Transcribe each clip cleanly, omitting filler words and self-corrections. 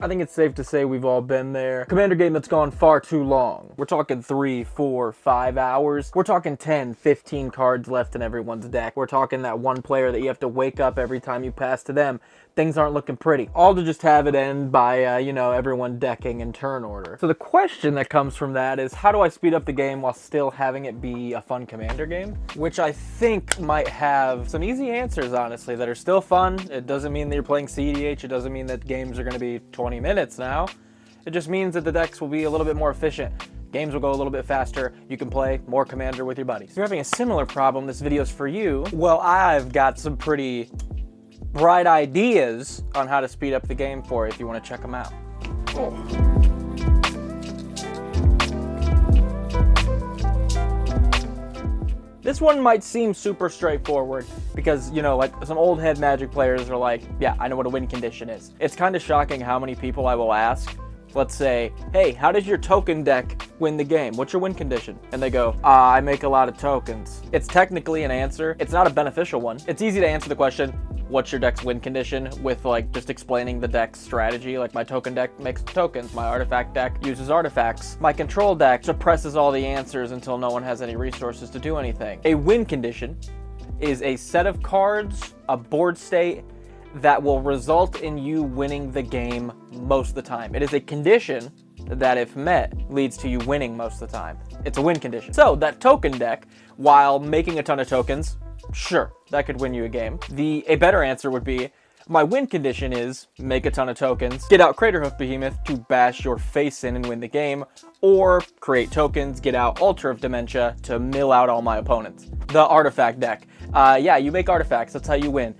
I think it's safe to say we've all been there. Commander game that's gone far too long. We're talking 3, 4, 5 hours. We're talking 10, 15 cards left in everyone's deck. We're talking that one player that you have to wake up every time you pass to them. Things aren't looking pretty. All to just have it end by, you know, everyone decking in turn order. So the question that comes from that is, how do I speed up the game while still having it be a fun Commander game? Which I think might have some easy answers, honestly, that are still fun. It doesn't mean that you're playing CDH. It doesn't mean that games are going to be 20 minutes now. It just means that the decks will be a little bit more efficient. Games will go a little bit faster. You can play more Commander with your buddies. If you're having a similar problem, this video's for you. Well, I've got some pretty bright ideas on how to speed up the game for you if you want to check them out. This one might seem super straightforward because, you know, like some old head Magic players are like, yeah, I know what a win condition is. It's kind of shocking how many people I will ask, let's say, hey, how does your token deck win the game? What's your win condition? And they go, I make a lot of tokens. It's technically an answer. It's not a beneficial one. It's easy to answer the question, what's your deck's win condition, with like just explaining the deck's strategy. Like my token deck makes tokens, my artifact deck uses artifacts, my control deck suppresses all the answers until no one has any resources to do anything. A win condition is a set of cards, a board state, that will result in you winning the game most of the time. It is a condition that, if met, leads to you winning most of the time. It's a win condition. So that token deck, while making a ton of tokens, sure, that could win you a game. A better answer would be, my win condition is make a ton of tokens, get out Craterhoof Behemoth to bash your face in and win the game, or create tokens, get out Altar of Dementia to mill out all my opponents. The artifact deck. Yeah, you make artifacts, that's how you win.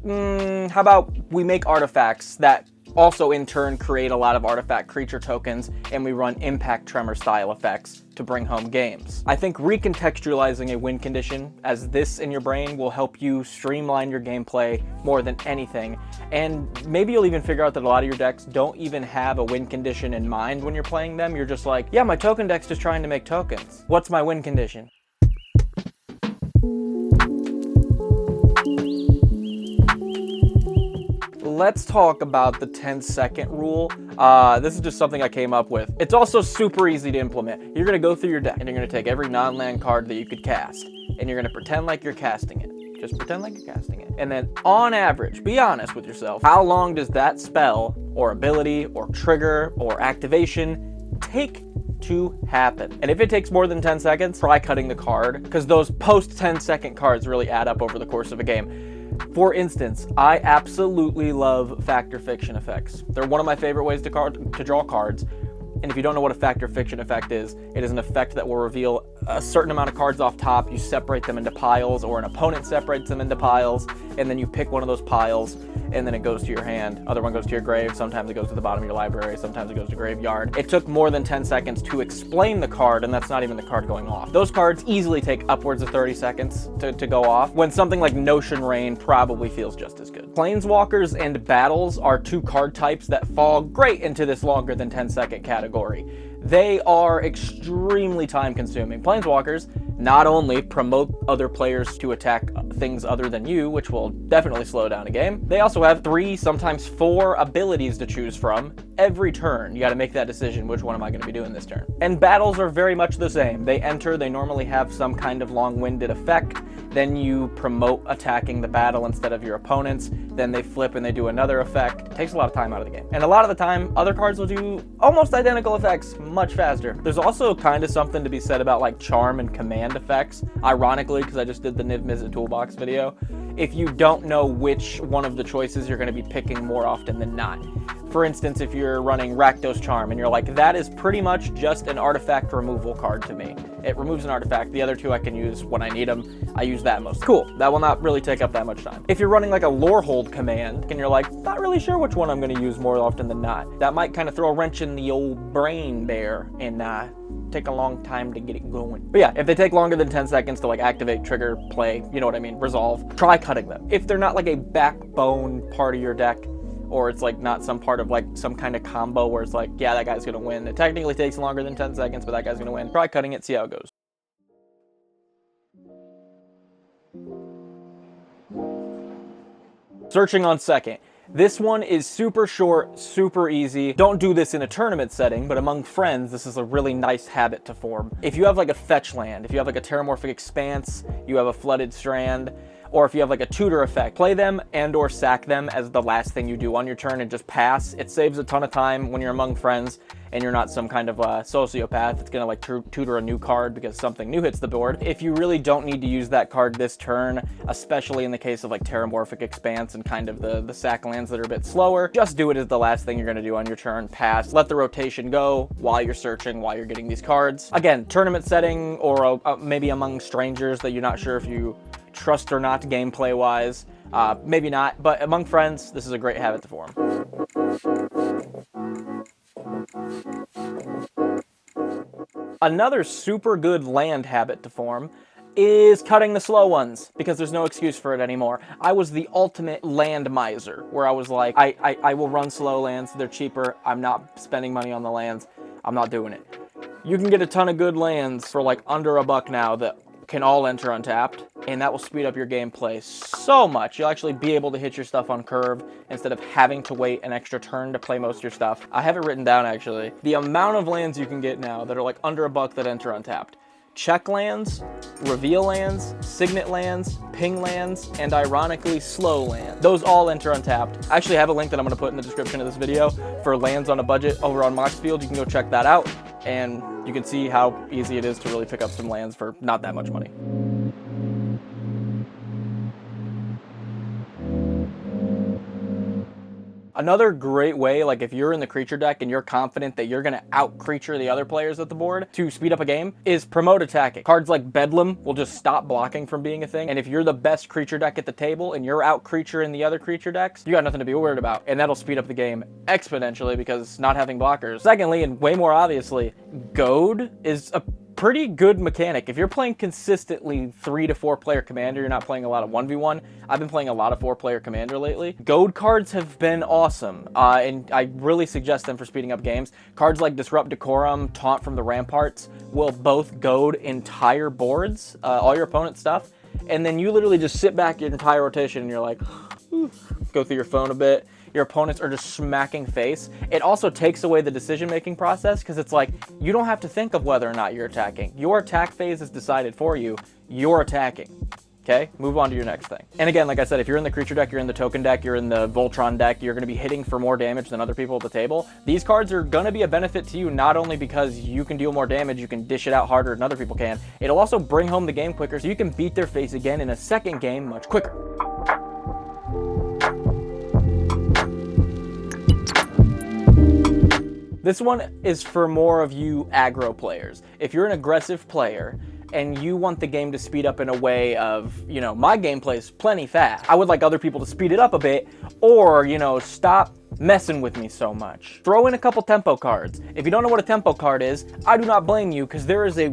How about we make artifacts that also in turn create a lot of artifact creature tokens, and we run impact tremor style effects to bring home games. I think recontextualizing a win condition as this in your brain will help you streamline your gameplay more than anything, and maybe you'll even figure out that a lot of your decks don't even have a win condition in mind when you're playing them. You're just like, yeah, my token deck's just trying to make tokens. What's my win condition? Let's talk about the 10-second rule. This is just something I came up with. It's also super easy to implement. You're going to go through your deck, and you're going to take every non-land card that you could cast, and you're going to pretend like you're casting it. Just pretend like you're casting it. And then, on average, be honest with yourself, how long does that spell, or ability, or trigger, or activation take to happen? And if it takes more than 10 seconds, try cutting the card, because those post 10-second cards really add up over the course of a game. For instance, I absolutely love Factor Fiction effects. They're one of my favorite ways to draw cards. And if you don't know what a Factor Fiction effect is, it is an effect that will reveal a certain amount of cards off top. You separate them into piles, or an opponent separates them into piles, and then you pick one of those piles, and then it goes to your hand. Other one goes to your grave. Sometimes it goes to the bottom of your library. Sometimes it goes to graveyard. It took more than 10 seconds to explain the card, and that's not even the card going off. Those cards easily take upwards of 30 seconds to go off, when something like Notion Rain probably feels just as good. Planeswalkers and Battles are two card types that fall great into this longer than 10-second category. They are extremely time consuming. Planeswalkers not only promote other players to attack things other than you, which will definitely slow down a game, they also have 3, sometimes 4 abilities to choose from every turn. You gotta make that decision, which one am I gonna be doing this turn? And Battles are very much the same. They enter, they normally have some kind of long-winded effect, then you promote attacking the battle instead of your opponents, then they flip and they do another effect. It takes a lot of time out of the game. And a lot of the time, other cards will do almost identical effects much faster. There's also kind of something to be said about like charm and command effects, ironically, because I just did the Niv Mizzet Toolbox video. If you don't know which one of the choices you're going to be picking more often than not. For instance, if you're running Rakdos Charm and you're like, that is pretty much just an artifact removal card to me. It removes an artifact. The other 2 I can use when I need them. I use that most. Cool. That will not really take up that much time. If you're running like a Lorehold command and you're like, not really sure which one I'm going to use more often than not, that might kind of throw a wrench in the old brain there and take a long time to get it going. But yeah, if they take longer than 10 seconds to like activate, trigger, play, you know what I mean, resolve, try cutting them. If they're not like a backbone part of your deck, or it's like not some part of like some kind of combo where it's like, yeah, that guy's gonna win. It technically takes longer than 10 seconds, but that guy's gonna win. Try cutting it, see how it goes. Searching on second. This one is super short, super easy. Don't do this in a tournament setting, but among friends, this is a really nice habit to form. If you have like a fetch land, if you have like a Terramorphic Expanse, you have a Flooded Strand, or if you have like a tutor effect, play them and or sack them as the last thing you do on your turn and just pass. It saves a ton of time when you're among friends and you're not some kind of sociopath that's gonna like tutor a new card because something new hits the board. If you really don't need to use that card this turn, especially in the case of like Terramorphic Expanse and kind of the sack lands that are a bit slower, just do it as the last thing you're gonna do on your turn, pass, let the rotation go while you're searching, while you're getting these cards. Again, tournament setting or maybe among strangers that you're not sure if you trust or not gameplay wise, maybe not, but among friends, this is a great habit to form. Another super good land habit to form is cutting the slow ones, because there's no excuse for it anymore. I was the ultimate land miser, where I was like, I will run slow lands, they're cheaper, I'm not spending money on the lands, I'm not doing it. You can get a ton of good lands for like under $1 now that can all enter untapped, and that will speed up your gameplay so much. You'll actually be able to hit your stuff on curve instead of having to wait an extra turn to play most of your stuff. I have it written down actually. The amount of lands you can get now that are like under $1 that enter untapped. Check lands, reveal lands, signet lands, ping lands, and ironically slow lands. Those all enter untapped. I actually have a link that I'm going to put in the description of this video for lands on a budget over on Moxfield. You can go check that out, and you can see how easy it is to really pick up some lands for not that much money. Another great way, like if you're in the creature deck and you're confident that you're going to out-creature the other players at the board to speed up a game, is promote attacking. Cards like Bedlam will just stop blocking from being a thing, and if you're the best creature deck at the table and you're out-creaturing the other creature decks, you got nothing to be worried about, and that'll speed up the game exponentially because not having blockers. Secondly, and way more obviously, Goad is a pretty good mechanic. If you're playing consistently 3 to 4 player commander, you're not playing a lot of 1v1. I've been playing a lot of 4 player commander lately. Goad cards have been awesome, and I really suggest them for speeding up games. Cards like Disrupt Decorum, Taunt from the Ramparts will both goad entire boards, all your opponent's stuff, and then you literally just sit back your entire rotation and you're like, go through your phone a bit. Your opponents are just smacking face. It also takes away the decision-making process because it's like, you don't have to think of whether or not you're attacking. Your attack phase is decided for you. You're attacking. Okay, move on to your next thing. And again, like I said, if you're in the creature deck, you're in the token deck, you're in the Voltron deck, you're going to be hitting for more damage than other people at the table. These cards are going to be a benefit to you, not only because you can deal more damage, you can dish it out harder than other people can. It'll also bring home the game quicker, so you can beat their face again in a second game much quicker. This one is for more of you aggro players. If you're an aggressive player and you want the game to speed up in a way of, you know, my gameplay is plenty fast. I would like other people to speed it up a bit, or, you know, stop messing with me so much. Throw in a couple tempo cards. If you don't know what a tempo card is, I do not blame you, because there is a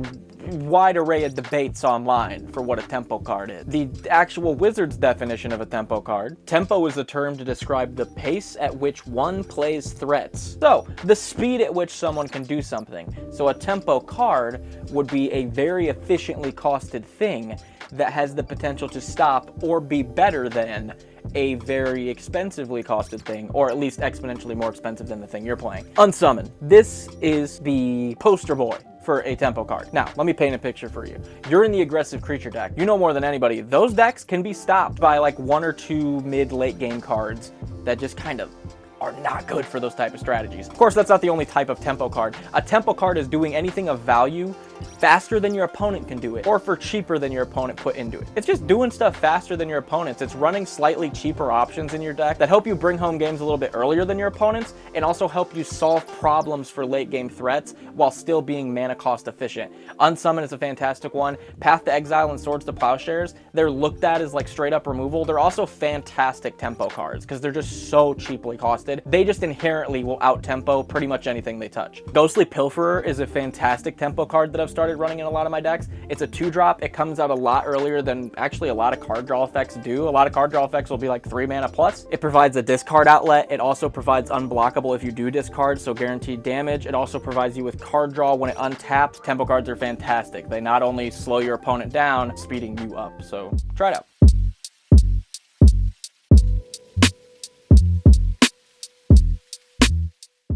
wide array of debates online for what a tempo card is. The actual Wizard's definition of a tempo card: tempo is a term to describe the pace at which one plays threats. So, the speed at which someone can do something. So a tempo card would be a very efficiently costed thing that has the potential to stop or be better than a very expensively costed thing, or at least exponentially more expensive than the thing you're playing. Unsummon. This is the poster boy for a tempo card. Now, let me paint a picture for you. You're in the aggressive creature deck. You know more than anybody. Those decks can be stopped by like 1 or 2 mid-late game cards that just kind of are not good for those type of strategies. Of course, that's not the only type of tempo card. A tempo card is doing anything of value faster than your opponent can do it, or for cheaper than your opponent put into it. It's just doing stuff faster than your opponents. It's running slightly cheaper options in your deck that help you bring home games a little bit earlier than your opponents, and also help you solve problems for late game threats while still being mana cost efficient. Unsummon is a fantastic one. Path to Exile and Swords to Plowshares, they're looked at as like straight up removal. They're also fantastic tempo cards because they're just so cheaply costed. They just inherently will out tempo pretty much anything they touch. Ghostly Pilferer is a fantastic tempo card that I've started running in a lot of my decks. It's a 2-drop. It comes out a lot earlier than actually a lot of card draw effects do. A lot of card draw effects will be like 3 mana plus. It provides a discard outlet. It also provides unblockable if you do discard, so guaranteed damage. It also provides you with card draw when it untaps. Tempo cards are fantastic. They not only slow your opponent down, speeding you up. So try it out.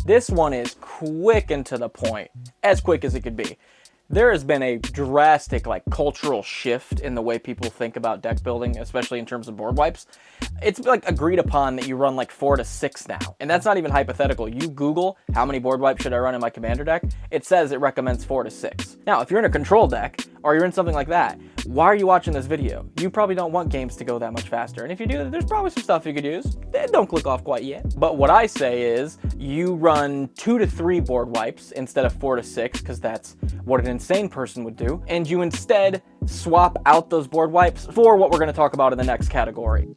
This one is quick and to the point, as quick as it could be. There has been a drastic like cultural shift in the way people think about deck building, especially in terms of board wipes. It's like agreed upon that you run like 4 to 6 now. And that's not even hypothetical. You Google how many board wipes should I run in my commander deck, it says it recommends 4 to 6. Now, if you're in a control deck or you're in something like that, why are you watching this video? You probably don't want games to go that much faster. And if you do, there's probably some stuff you could use. Don't click off quite yet. But what I say is you run 2 to 3 board wipes instead of 4 to 6, because that's what an insane person would do. And you instead swap out those board wipes for what we're going to talk about in the next category.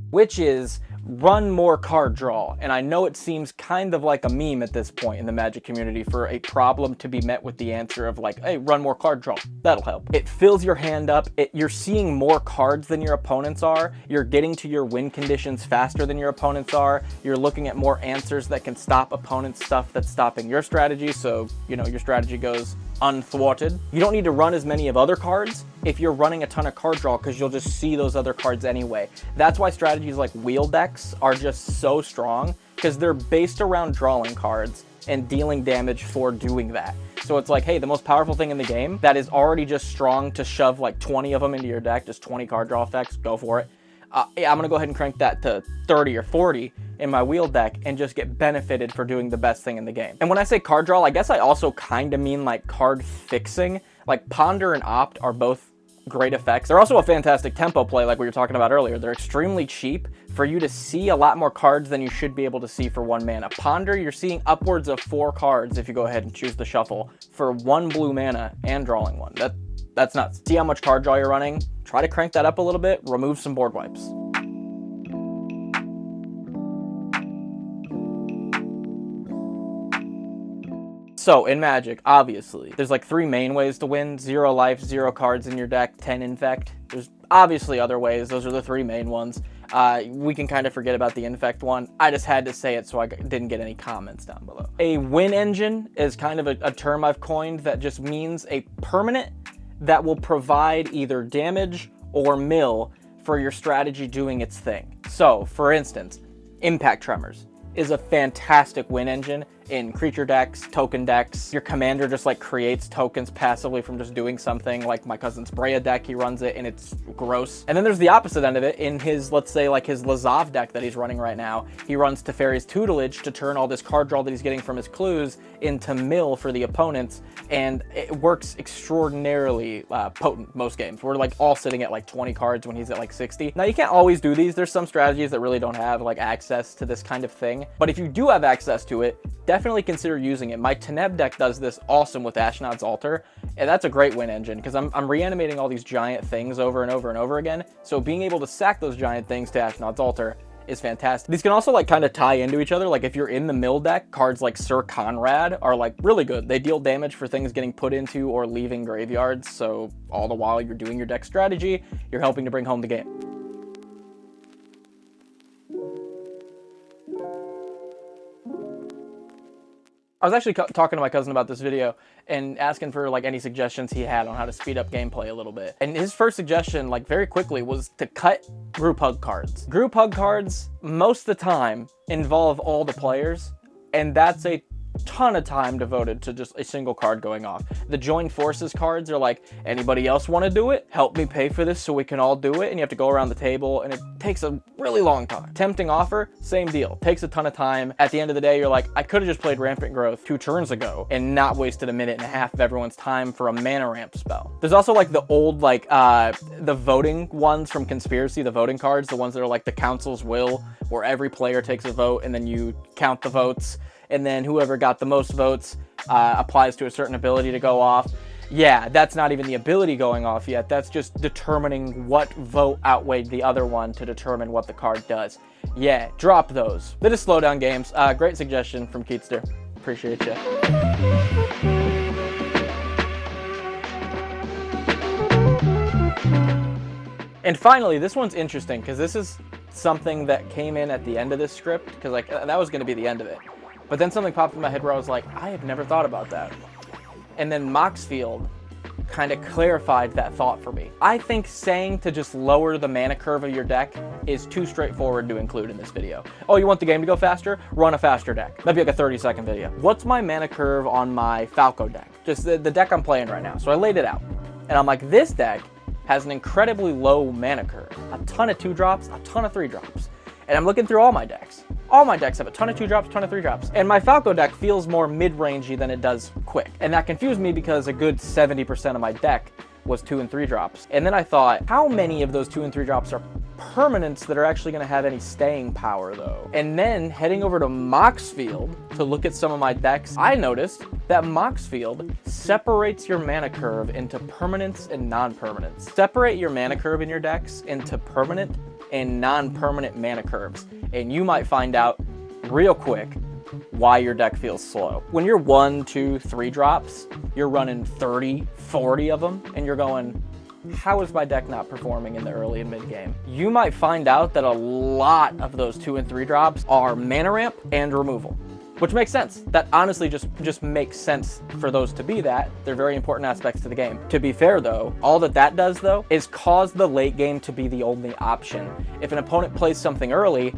Which is run more card draw. And I know it seems kind of like a meme at this point in the Magic community for a problem to be met with the answer of like, hey, run more card draw. That'll help. It fills your hand up. You're seeing more cards than your opponents are. You're getting to your win conditions faster than your opponents are. You're looking at more answers that can stop opponents' stuff that's stopping your strategy. So, you know, your strategy goes unthwarted. You don't need to run as many of other cards if you're running a ton of card draw, because you'll just see those other cards anyway. That's why strategies like wheel decks are just so strong, because they're based around drawing cards and dealing damage for doing that. So it's like, hey, the most powerful thing in the game that is already just strong to shove like 20 of them into your deck, just 20 card draw effects, go for it. Yeah, I'm gonna go ahead and crank that to 30 or 40 in my wheel deck and just get benefited for doing the best thing in the game. And when I say card draw, I guess I also kind of mean like card fixing. Like Ponder and Opt are both great effects. They're also a fantastic tempo play like we were talking about earlier. They're extremely cheap for you to see a lot more cards than you should be able to see for 1 mana. Ponder, you're seeing upwards of 4 cards if you go ahead and choose the shuffle for 1 blue mana and drawing 1. That's nuts. See how much card draw you're running? Try to crank that up a little bit, remove some board wipes. So, in Magic, obviously, there's like 3 main ways to win. 0 life, 0 cards in your deck, 10 infect. There's obviously other ways. Those are the 3 main ones. We can kind of forget about the infect one. I just had to say it so I didn't get any comments down below. A win engine is kind of a term I've coined that just means a permanent that will provide either damage or mill for your strategy doing its thing. So, for instance, Impact Tremors is a fantastic win engine in creature decks, token decks. Your commander just like creates tokens passively from just doing something. Like my cousin's Brea deck, he runs it and it's gross. And then there's the opposite end of it in his, let's say like his Lazav deck that he's running right now. He runs Teferi's Tutelage to turn all this card draw that he's getting from his clues into mill for the opponents. And it works extraordinarily potent most games. We're like all sitting at like 20 cards when he's at like 60. Now you can't always do these. There's some strategies that really don't have like access to this kind of thing. But if you do have access to it, definitely consider using it. My Teneb deck does this awesome with Ashnod's Altar, and that's a great win engine because I'm reanimating all these giant things over and over and over again. So being able to sack those giant things to Ashnod's Altar is fantastic. These can also like kind of tie into each other. Like if you're in the mill deck, cards like Sir Conrad are like really good. They deal damage for things getting put into or leaving graveyards. So all the while you're doing your deck strategy, you're helping to bring home the game. I was actually talking to my cousin about this video and asking for like any suggestions he had on how to speed up gameplay a little bit. And his first suggestion, like very quickly, was to cut group hug cards. Group hug cards, most of the time, involve all the players, and that's a ton of time devoted to just a single card going off. The join forces cards are like, anybody else want to do it? Help me pay for this so we can all do it. And you have to go around the table and it takes a really long time. Tempting Offer, same deal. Takes a ton of time. At the end of the day, you're like, I could have just played Rampant Growth 2 turns ago and not wasted a minute and a half of everyone's time for a mana ramp spell. There's also like the old, like the voting ones from Conspiracy, the voting cards, the ones that are like the Council's Will, where every player takes a vote and then you count the votes. And then whoever got the most votes applies to a certain ability to go off. Yeah, that's not even the ability going off yet. That's just determining what vote outweighed the other one to determine what the card does. Yeah, drop those. They just slow down games. Great suggestion from Keatster. Appreciate you. And finally, this one's interesting because this is something that came in at the end of this script because like that was going to be the end of it. But then something popped in my head where I was like, I have never thought about that. And then Moxfield kind of clarified that thought for me. I think saying to just lower the mana curve of your deck is too straightforward to include in this video. Oh, you want the game to go faster? Run a faster deck. That'd be like a 30-second video. What's my mana curve on my Falco deck? Just the deck I'm playing right now. So I laid it out. And I'm like, this deck has an incredibly low mana curve. A ton of 2-drops, a ton of 3-drops. And I'm looking through all my decks. All my decks have a ton of 2-drops, ton of 3-drops. And my Falco deck feels more mid-rangey than it does quick. And that confused me because a good 70% of my deck was 2 and 3-drops. And then I thought, how many of those 2 and 3-drops are permanents that are actually going to have any staying power though? And then heading over to Moxfield to look at some of my decks, I noticed that Moxfield separates your mana curve into permanents and non-permanents. Separate your mana curve in your decks into permanent and non-permanent mana curves, and you might find out real quick why your deck feels slow. When you're 1, 2, 3-drops, you're running 30, 40 of them, and you're going, how is my deck not performing in the early and mid game? You might find out that a lot of those 2 and 3-drops are mana ramp and removal, which makes sense. That honestly just makes sense for those to be that. They're very important aspects to the game. To be fair though, all that does though is cause the late game to be the only option. If an opponent plays something early,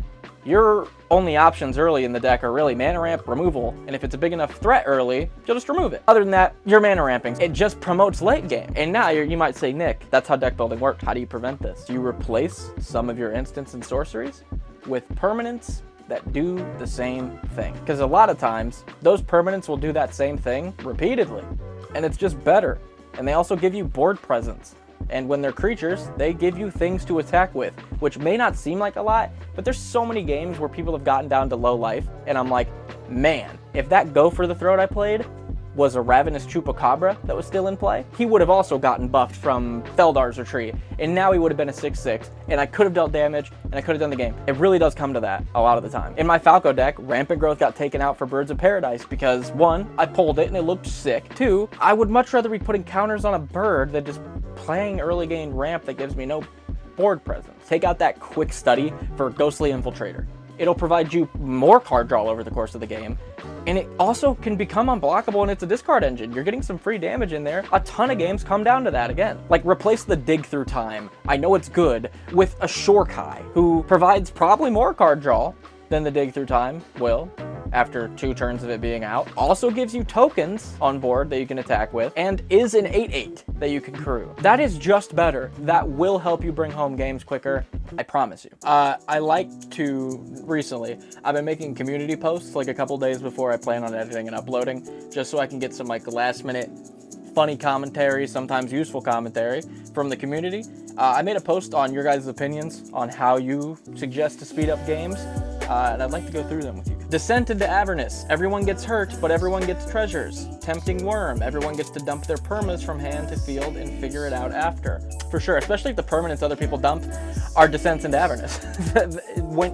your only options early in the deck are really mana ramp, removal, and if it's a big enough threat early, you'll just remove it. Other than that, you're mana ramping. It just promotes late game. And now you might say, Nick, that's how deck building works. How do you prevent this? You replace some of your instants and sorceries with permanents that do the same thing. Because a lot of times, those permanents will do that same thing repeatedly, and it's just better. And they also give you board presence. And when they're creatures, they give you things to attack with, which may not seem like a lot, but there's so many games where people have gotten down to low life, and I'm like, man, if that Go for the Throat I played was a Ravenous Chupacabra that was still in play, he would have also gotten buffed from Feldar's Retreat, and now he would have been a 6/6, and I could have dealt damage, and I could have done the game. It really does come to that a lot of the time. In my Falco deck, Rampant Growth got taken out for Birds of Paradise because 1, I pulled it and it looked sick. 2, I would much rather be putting counters on a bird than just playing early game ramp that gives me no board presence. Take out that quick study for Ghostly Infiltrator. It'll provide you more card draw over the course of the game, and it also can become unblockable, and it's a discard engine. You're getting some free damage in there. A ton of games come down to that again. Like, replace the Dig Through Time, I know it's good, with a Shorekai, who provides probably more card draw than the Dig Through Time will, after 2 turns of it being out. Also gives you tokens on board that you can attack with, and is an 8/8 that you can crew. That is just better. That will help you bring home games quicker, I promise you. I like to, recently, I've been making community posts like a couple days before I plan on editing and uploading, just so I can get some like last minute funny commentary, sometimes useful commentary from the community. I made a post on your guys' opinions on how you suggest to speed up games, and I'd like to go through them with you. Descent into Avernus. Everyone gets hurt, but everyone gets treasures. Tempting Worm. Everyone gets to dump their permas from hand to field and figure it out after. For sure, especially if the permanents other people dump are Descents into Avernus.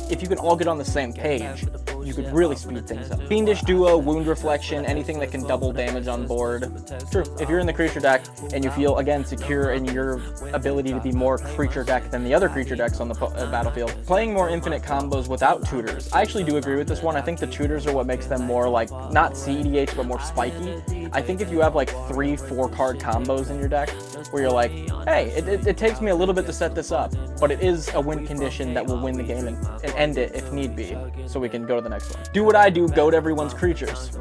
If you can all get on the same page, you could really speed things up. Fiendish Duo, Wound Reflection, anything that can double damage on board. True, if you're in the creature deck and you feel, again, secure in your ability to be more creature deck than the other creature decks on the battlefield, playing more infinite combos without tutors. I actually do agree with this one. I think the tutors are what makes them more like, not CEDH, but more spiky. I think if you have like 3-4 card combos in your deck, where you're like, hey, it takes me a little bit to set this up, but it is a win condition that will win the game and end it if need be, so we can go to the next one. Do what I do, goad everyone's creatures.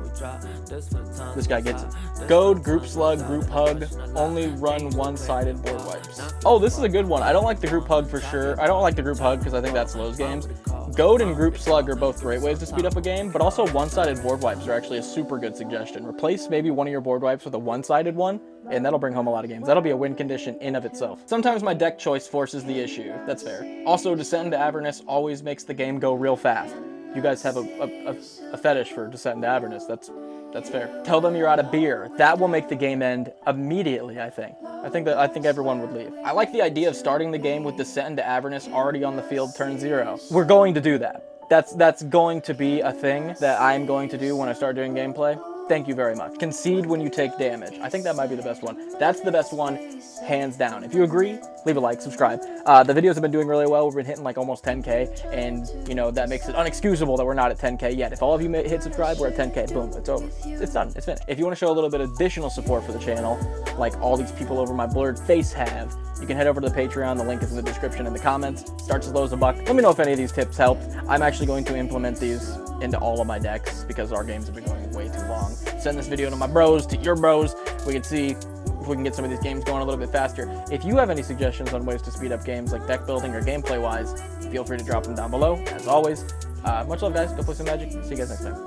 This guy gets it. Goad, Group Slug, Group Hug, only run one-sided board wipes. Oh, this is a good one. I don't like the Group Hug for sure. I don't like the Group Hug because I think that slows games. Goad and Group Slug are both great ways to speed up a game, but also one-sided board wipes are actually a super good suggestion. Replace maybe one of your board wipes with a one-sided one, and that'll bring home a lot of games. That'll be a win condition in of itself. Sometimes my deck choice forces the issue. That's fair. Also, Descent into Avernus always makes the game go real fast. You guys have a fetish for Descent into Avernus. That's fair. Tell them you're out of beer. That will make the game end immediately, I think. I think everyone would leave. I like the idea of starting the game with Descent into Avernus already on the field turn 0. We're going to do that. That's going to be a thing that I'm going to do when I start doing gameplay. Thank you very much. Concede when you take damage. I think that might be the best one. That's the best one, hands down. If you agree, leave a like, subscribe. The videos have been doing really well. We've been hitting like almost 10K, and you know that makes it unexcusable that we're not at 10K yet. If all of you hit subscribe, we're at 10K. Boom, it's over. It's done. It's finished. If you want to show a little bit of additional support for the channel, like all these people over my blurred face have, you can head over to the Patreon. The link is in the description and the comments. Starts as low as $1. Let me know if any of these tips helped. I'm actually going to implement these into all of my decks because our games have been going way too long. Send this video to my bros, to your bros. We can see if we can get some of these games going a little bit faster. If you have any suggestions on ways to speed up games like deck building or gameplay wise, feel free to drop them down below. As always, much love guys. Go play some Magic. See you guys next time.